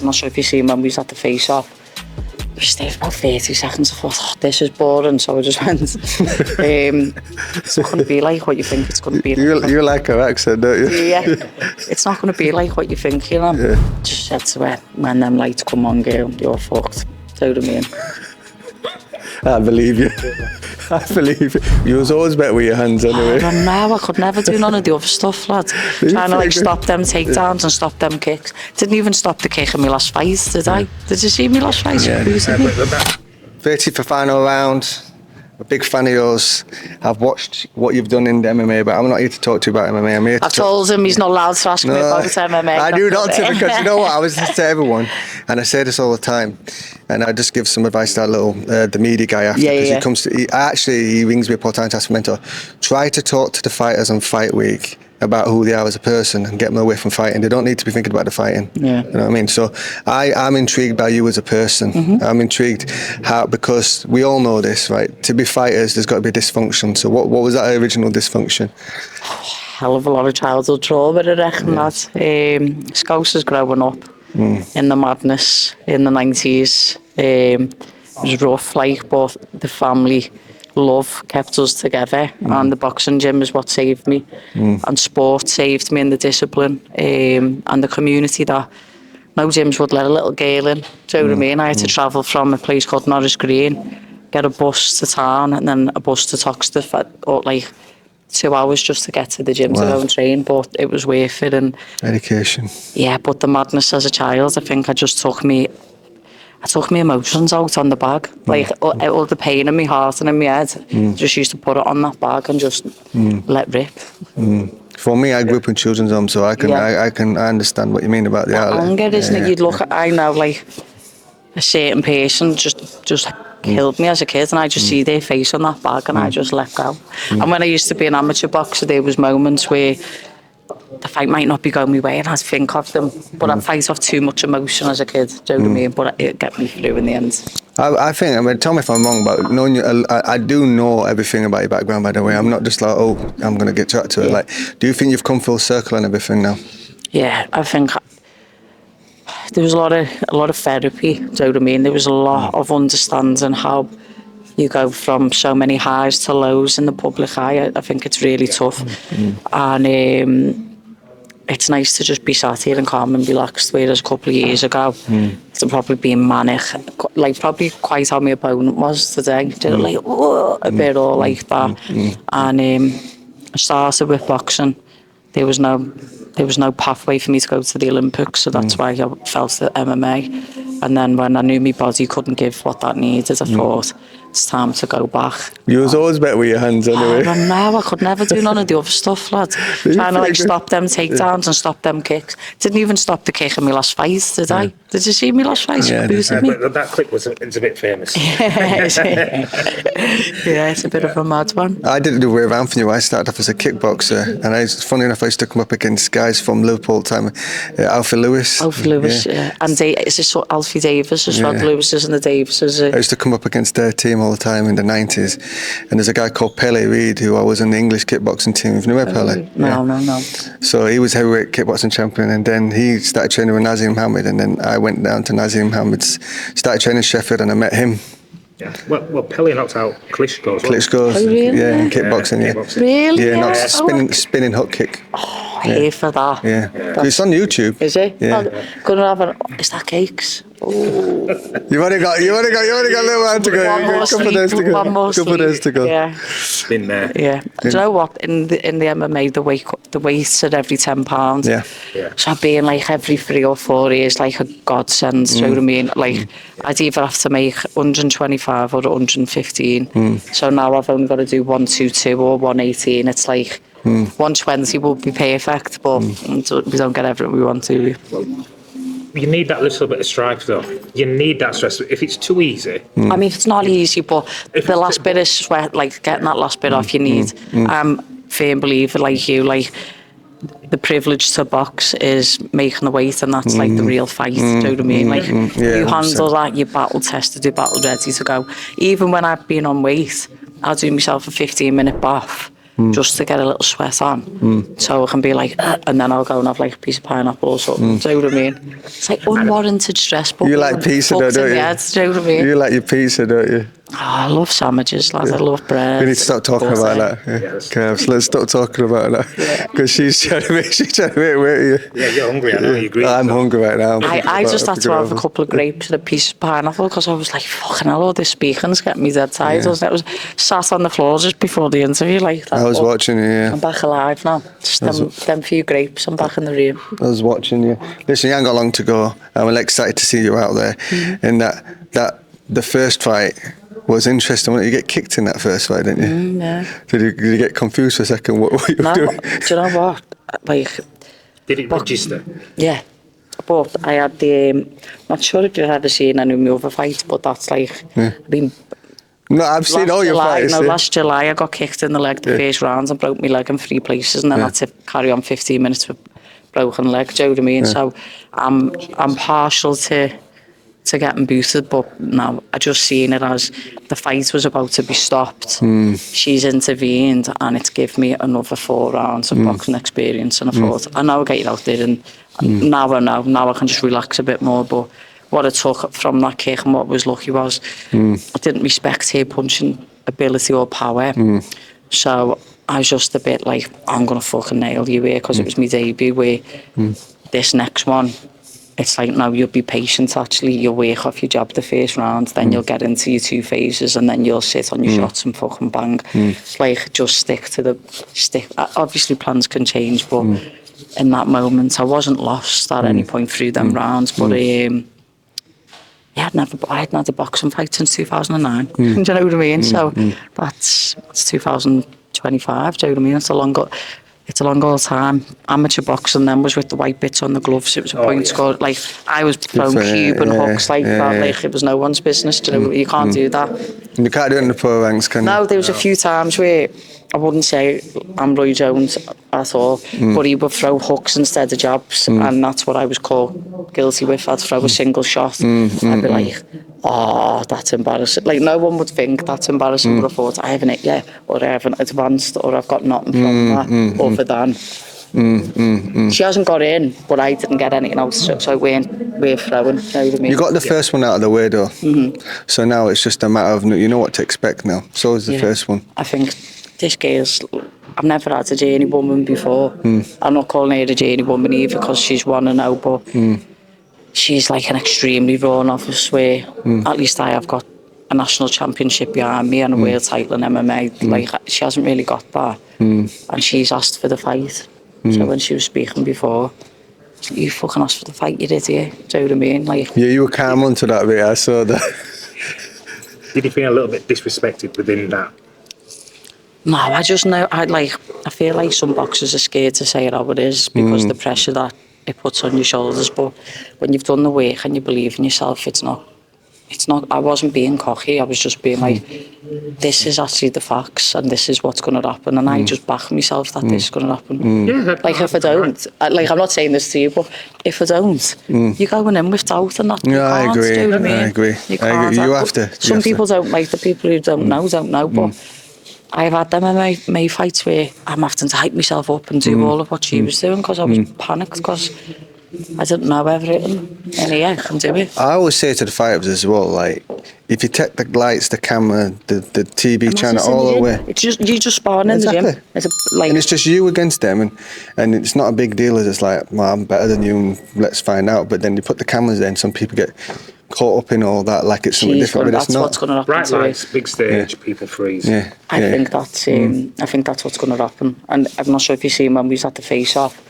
I'm not sure if you see when we was at the face-off. We stayed for about 30 seconds. I thought, oh, this is boring, so I just went. It's not going to be like what you think it's going to be. You like her accent, don't you? Yeah, it's not going to be like what you think, you know. Yeah. Just said to her, when them lights come on, girl, you're fucked. Do you know what I mean? I believe you. I believe you. You was always better with your hands anyway. I don't know, I could never do none of the other stuff, lad. Trying to like stop them takedowns and stop them kicks. Didn't even stop the kick in my last fight, did I? Did you see me last fight? Yeah. 30th for final round. A big fan of yours. I've watched what you've done in the MMA, but I'm not here to talk to you about MMA. I'm here to I've told him he's not allowed to ask me about MMA. I do not, because you know what? I was just to everyone, and I say this all the time, and I just give some advice to that little the media guy after, because he comes to. He rings me up all the time to ask for mentor. Try to talk to the fighters on fight week about who they are as a person and get them away from fighting. They don't need to be thinking about the fighting. Yeah. You know what I mean? So I'm intrigued by you as a person. Mm-hmm. I'm intrigued because we all know this, right? To be fighters, there's got to be dysfunction. So what was that original dysfunction? Hell of a lot of childhood trauma, I reckon, lad. Scousers growing up in the madness in the 90s. It was rough, like, but the family love kept us together, and the boxing gym is what saved me, and sport saved me, in the discipline, and the community that no gyms would let a little girl in. Do you know what I mean? I had to travel from a place called Norris Green, get a bus to town, and then a bus to Toxteth, or like 2 hours just to get to the gym to go and train, but it was worth it. And education. Yeah, but the madness as a child, I think I just took my emotions out on the bag. Like all the pain in my heart and in my head, just used to put it on that bag and just let rip. For me, I grew up in children's homes, so I understand what you mean about the outlet. Anger, isn't it? You'd look at, I know, like a certain person just killed me as a kid, and I just see their face on that bag, and I just let go. And when I used to be an amateur boxer, there was moments where the fight might not be going my way, and I'd think of them, but I'd fight off too much emotion as a kid, do you know what I mean? But it got me through in the end. I think, tell me if I'm wrong, but knowing you, I do know everything about your background, by the way. I'm not just like, oh, I'm going to get to it. Like, do you think you've come full circle and everything now? Yeah, I think there was a lot of therapy, do you know what I mean? There was a lot of understanding how you go from so many highs to lows in the public eye. I think it's really tough. And it's nice to just be sat here and calm and relaxed, whereas a couple of years ago, to probably being manic, like probably quite how my opponent was today. Did like, a bit all like that. And I started with boxing. There was no pathway for me to go to the Olympics, so that's why I fell to MMA. And then when I knew my body couldn't give what that needed, I thought, it's time to go back. You was always better with your hands anyway. I don't know, I could never do none of the other stuff, lad. Trying to like stop them takedowns and stop them kicks. Didn't even stop the kick in my last fight, did I? Did you see me last fight? Yeah, but that clip was a bit famous. Yeah, it's a bit of a mad one. I did it the way around for you. I started off as a kickboxer, and funny enough, I used to come up against guys from Liverpool time, Alfie Lewis. Alfie Lewis, yeah. And is this Alfie Davis as well? The Lewises and the Davises. I used to come up against their team all the time in the 90s, and there's a guy called Pele Reid who I was in the English kickboxing team. Have you know Pele? No. So he was heavyweight kickboxing champion, and then he started training with Nazim Mohammed, and then I went down to Nazim Mohammed's, started training Sheffield, and I met him. Yeah. Well, Pele knocked out Klitschko. Klitschko, really? In kickboxing, Really? Yeah, spinning hook kick. Oh, here for that. Yeah. It's on YouTube. Is it? Yeah. Couldn't have is that cakes? Oh. You've only got a little while to go. A couple of days to go. Yeah. Been there. Yeah. Do you know what? In the MMA, the weights at every £10. Yeah. So being like every 3 or 4 years, like a godsend. Do you know what I mean? Like I'd either have to make 125 or 115. So now I've only got to do 122 or 118. It's like 120 would be perfect, but we don't get everything we want to. You need that little bit of strife, though. You need that stress. If it's too easy... I mean, it's not easy, but the last bit of sweat, like getting that last bit off, you need. I'm a firm believer, like you, like the privilege to box is making the weight, and that's like the real fight, do you know what I mean? Like, you handle that, you're battle tested, you're battle ready to go. Even when I've been on weight, I'll do myself a 15-minute bath, just to get a little sweat on. So I can be like, and then I'll go and have like a piece of pineapple or something. Do you know what I mean? It's like unwarranted stress. But You like pizza though, don't you? Do you know what I mean? You like your pizza, don't you? Oh, I love sandwiches, lads. I love bread. We need to stop talking about that. Kevs, let's stop talking about that. Because she's trying to make it work. Yeah, you're hungry. I know you agree. I'm hungry right now. I just had to have a couple of grapes and a piece of pineapple because I was like, fucking hell, all this speaking's getting me dead tired. I was sat on the floor just before the interview like that. I was watching you, yeah. I'm back alive now. Just them few grapes, I'm back in the room. I was watching you. Listen, you ain't got long to go. I'm really excited to see you out there. And that the first fight was interesting. You get kicked in that first fight, didn't you? Yeah. Did you get confused for a second what you were doing? Do you know what? Like, Did it register? Yeah. But I had not sure if you've ever seen any of my other fights, but that's like, I mean, no, I've seen all your fights. No, last July I got kicked in the leg the first round and broke my leg in 3 places, and then I had to carry on 15 minutes with broken leg. Do you know what I mean? So I'm partial to getting booted, but no, I just seen it as the fight was about to be stopped. She's intervened, and it's given me another 4 rounds of boxing experience. And I thought, I know I'll get it out there, and now I know. Now I can just relax a bit more. But what I took from that kick and what was lucky was I didn't respect her punching ability or power. So I was just a bit like, I'm gonna fucking nail you here, because it was my debut. Where this next one, it's like, no, you'll be patient. Actually, you'll work off your jab the first round, then you'll get into your 2 phases, and then you'll sit on your shots and fucking bang. It's like, just stick. Obviously, plans can change, but in that moment, I wasn't lost at any point through them rounds. But yeah, I hadn't had a boxing fight since 2009. Do you know what I mean? So that's 2025. Do you know what I mean? It's a long old time. Amateur boxing then was with the white bits on the gloves. It was a point score. Like, I was throwing Cuban hooks like that. Like, it was no one's business. Do you know? You can't do that. You can't do it in the pro ranks, can you? No, there was a few times where I wouldn't say I'm Roy Jones at all, but he would throw hooks instead of jabs, and that's what I was caught guilty with. I'd throw a single shot. I'd be like, oh, that's embarrassing. Like, no one would think that's embarrassing, but I thought, I haven't hit yet, or I haven't advanced, or I've got nothing from that other than. She hasn't got in, but I didn't get anything else, so we're throwing. You know what I mean? You got the first one out of the way though, so now it's just a matter of, you know what to expect now. So is the first one. I think this girl's, I've never had a journey woman before. I'm not calling her a journey woman either, because she's 1-0, but she's like an extremely raw novice, where at least I have got a national championship behind me and a world title in MMA. Like, she hasn't really got that, and she's asked for the fight. So when she was speaking before, you fucking asked for the fight, you idiot. Do you know what I mean? Like, Yeah, you were calm onto that bit. I saw that. Did you feel a little bit disrespected within that? no, I just know. I feel like some boxers are scared to say it how it is, because the pressure that it puts on your shoulders. But when you've done the work and you believe in yourself, it's not. I wasn't being cocky. I was just being like, this is actually the facts, and this is what's going to happen. And I just back myself that this is going to happen. Yeah, like, if I don't, like, I'm not saying this to you, but if I don't, you're going in with doubt, and that. Yeah, I agree. Do you know what I mean? I agree. You can't. You have to. Some people don't like the people who don't know, but I've had them MMA fights where I'm having to hype myself up and do all of what she was doing, because I was panicked, because I didn't know everything. And yeah, I can do it. I always say to the fighters as well, like, if you take the lights, the camera, the TV channel all the way. It's just, you just sparring in the gym. And it's just you against them, and it's not a big deal. It's like, well, I'm better than you, and let's find out. But then you put the cameras there, and some people get caught up in all that, like it's something different, but it's not. What's going to happen. Bright lights, big stage, people freeze. Yeah. I think that's what's going to happen. And I'm not sure if you seen when we was at the face-off,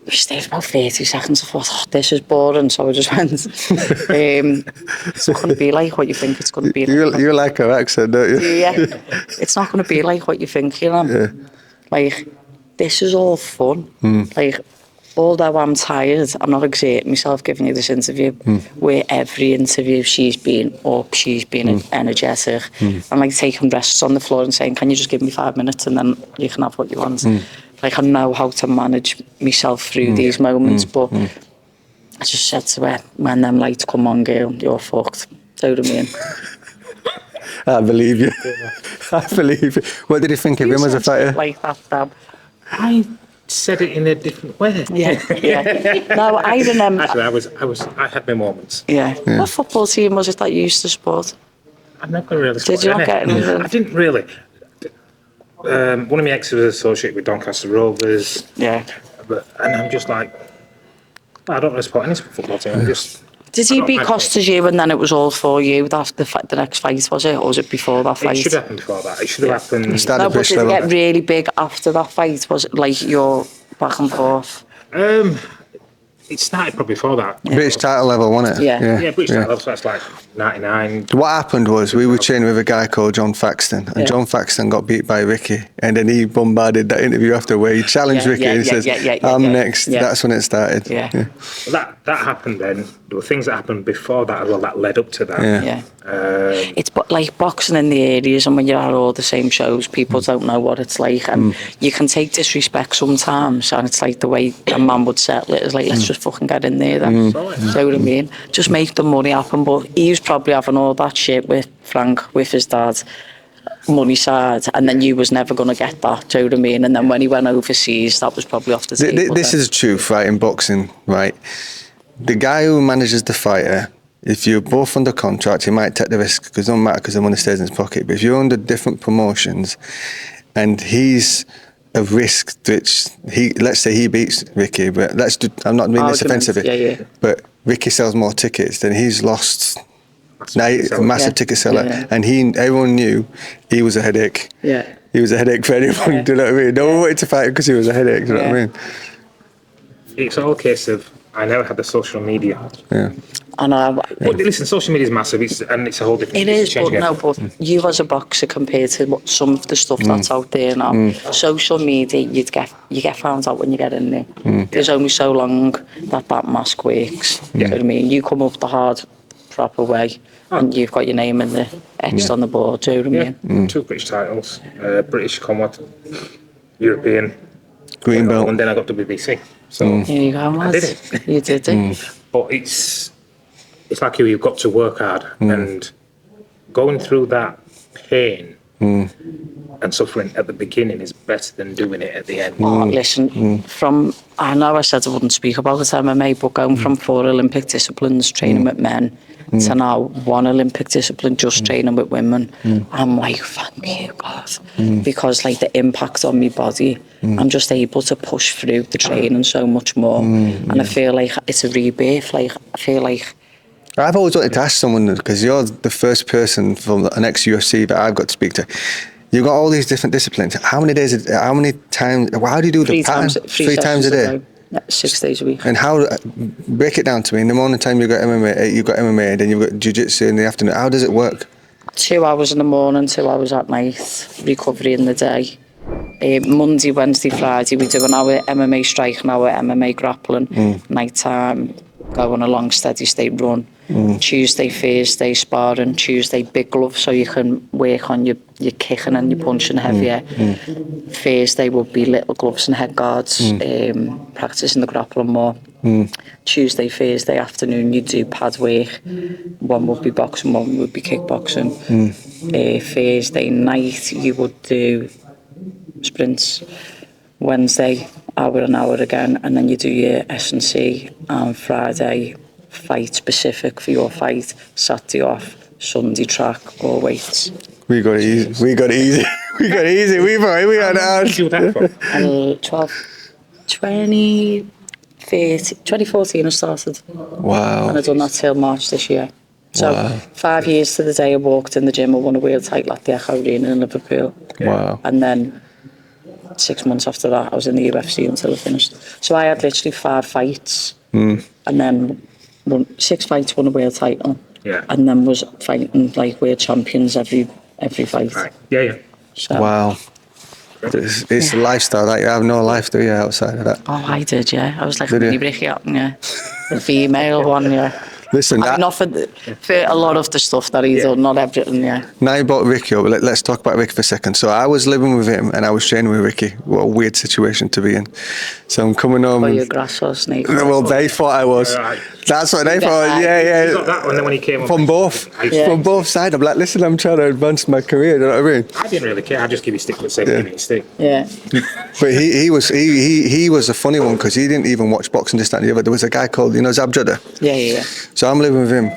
we stayed about 30 seconds. I thought, oh, this is boring, so I just went. It's not going to be like what you think it's going to be like. You like her accent, don't you? Yeah. It's not going to be like what you think, you know? Yeah. Like, this is all fun. Like, although I'm tired, I'm not exerting myself giving you this interview, where every interview she's been up, she's been energetic. I'm like taking rests on the floor and saying, can you just give me 5 minutes and then you can have what you want. Like, I know how to manage myself through these moments, but I just said to her, when them lights come on, girl, you're fucked. Do you know what I mean? I believe you. I believe you. What did you think of him as a fighter? Like that, Dab. I said it in a different way. Yeah. No, I remember. Actually, I had my moments. Yeah. What football team was it that you used to support? I never really. Did you not get anything? I didn't really. One of my exes was associated with Doncaster Rovers. Yeah. And I'm just like, I don't really support any football team. I'm just. Did he beat Costas you and then it was all for you? That's the next fight, was it? Or was it before that fight? It should have happened before that. It should have happened. No, but did it get really big after that fight? Was it like your back and forth? It started probably before that. British title level, wasn't it? Yeah. Yeah, British title level, so that's like 99. What happened was we were training with a guy called John Faxton, and John Faxton got beat by Ricky, and then he bombarded that interview after where he challenged Ricky and says, I'm next. Yeah. That's when it started. Yeah. Well, that happened then. There were things that happened before that as well that led up to that. Yeah. It's like boxing in the areas, and when you're at all the same shows, people don't know what it's like, and you can take disrespect sometimes, and it's like the way a man would settle it is like, let's just fucking get in there then. You know what I mean? Just make the money happen. But he was probably having all that shit with Frank, with his dad, money side, and then you was never going to get that. Do you know what I mean? And then when he went overseas, that was probably off the table. This is the truth, right? In boxing, right? The guy who manages the fighter, if you're both under contract, he might take the risk because it doesn't matter because the money stays in his pocket. But if you're under different promotions and he's a risk, which let's say he beats Ricky, but I'm not being this offensive, but Ricky sells more tickets, then he's lost. Massive ticket seller, and everyone knew he was a headache. Yeah, he was a headache for anyone. Do you know what I mean? No one wanted to fight him because he was a headache. Do you know what I mean? It's all a case of I never had the social media. Yeah. I know. But listen, social media is massive, and it's a whole different. It is, but you as a boxer compared to some of the stuff that's out there now, social media, you get found out when you get in there. There's only so long that mask works. You know what I mean? You come up the hard, proper way, and you've got your name in the etched on the board. Do you know what I mean? 2 British titles, British Commonwealth, European, Green Belt, and then I got WBC. So here you go, lad. I did it. You did it. But it's like you've got to work hard, and going through that pain and suffering at the beginning is better than doing it at the end. Oh, listen, I know I said I wouldn't speak about it MMA, but going from 4 Olympic disciplines, training with men, to now 1 Olympic discipline, just training with women, I'm like, thank you, God. Because like the impact on my body, I'm just able to push through the training so much more. And I feel like it's a rebirth. Like, I feel like I've always wanted to ask someone, because you're the first person from an ex-UFC that I've got to speak to. You've got all these different disciplines. How many times, how do you do the pattern? 3 times a day? Yeah, 6 days a week. And break it down to me. In the morning time you've got MMA, then you've got jiu-jitsu in the afternoon. How does it work? 2 hours in the morning, 2 hours at night, recovery in the day. Monday, Wednesday, Friday, we do an hour MMA strike, an hour MMA grappling. Night time, go on a long steady state run. Tuesday, Thursday, sparring. Tuesday, big gloves so you can work on your kicking and your punching heavier. Thursday would be little gloves and head guards, practicing the grappling more. Tuesday, Thursday afternoon, you do pad work. 1 would be boxing, 1 would be kickboxing. Thursday night, you would do sprints. Wednesday, hour and hour again, and then you do your S&C. And Friday, fight specific for your fight. Saturday off, Sunday track or weights. We got it easy. We got it easy. We got it easy. We had it hard. 2014 I started. Wow. And I've done that till March this year. So 5 years to the day I walked in the gym, I won a world title at the Echo Arena in Liverpool. Wow. And then 6 months after that, I was in the UFC until I finished. So I had literally 5 fights, and then 6 fights, won a world title, and then was fighting like world champions every fight. Right. Yeah. So, wow. It's a lifestyle that you have no life, do you, outside of that? Oh, I did, yeah. I was like a mini Ricky, yeah. The female one, yeah. Listen, I mean, not for a lot of the stuff that he's done, not everything, yeah. Now you brought Ricky up, let's talk about Ricky for a second. So I was living with him and I was training with Ricky. What a weird situation to be in. So I'm coming home. Or your grass or snake. Well, they thought I was. That's what they thought. He got Yeah. that one, then when he came up. From both. Yeah. From both sides. I'm like, listen, I'm trying to advance my career. You know what I mean? I didn't really care. I just give you stick for the sake of giving you stick. Yeah. But he was a funny one because he didn't even watch boxing this, that, and the other. There was a guy called, Zab Judder. Yeah. So I'm living with him,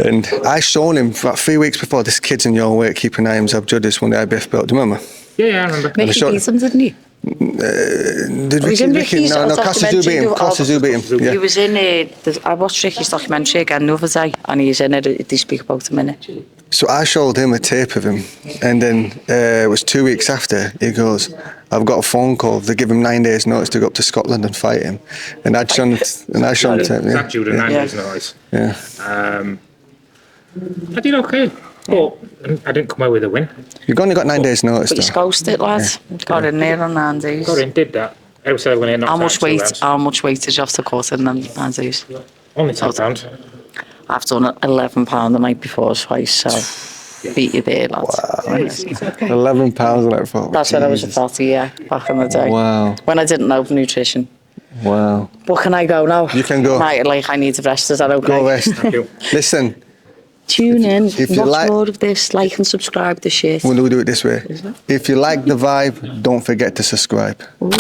and I shown him about 3 weeks before, this kid's in your weight, keep an eye on Zab Judder's won the IBF belt. Do you remember? Yeah, I remember. Mickey beat him, didn't he? Did Was in Ricky's no, Costa do beat him. Costa do beat him. He Yeah. was in I watched Ricky's documentary again the other day, and he's in it. They speak about him in it. So I showed him a tape of him, and then it was 2 weeks after, he goes, I've got a phone call. They give him 9 days notice to go up to Scotland and fight him. And I'd shown it, and I showed it to him. That due to 9 days notice. Yeah. I did okay, but I didn't come away with a win. You've only got 9 days notice, But you though. scouted it, lad. Got in there on 9 days. Got in, did that. I was when I knocked How out much 2 weight? rounds. How much weight did you have to cut in them 9 days? Only £10. I've done £11 the night before twice, so beat you there, lad. £11 on that phone. That's when I was a fatty, yeah, back in the day. Wow. When I didn't know nutrition. Wow. But can I go now? You can go. Right, I need to rest. Is that okay? Go rest. Thank you. Listen, Tune in. If you Watch like- more of this. Like and subscribe to shit. we'll do it this way. If you like the vibe, don't forget to subscribe. Ooh.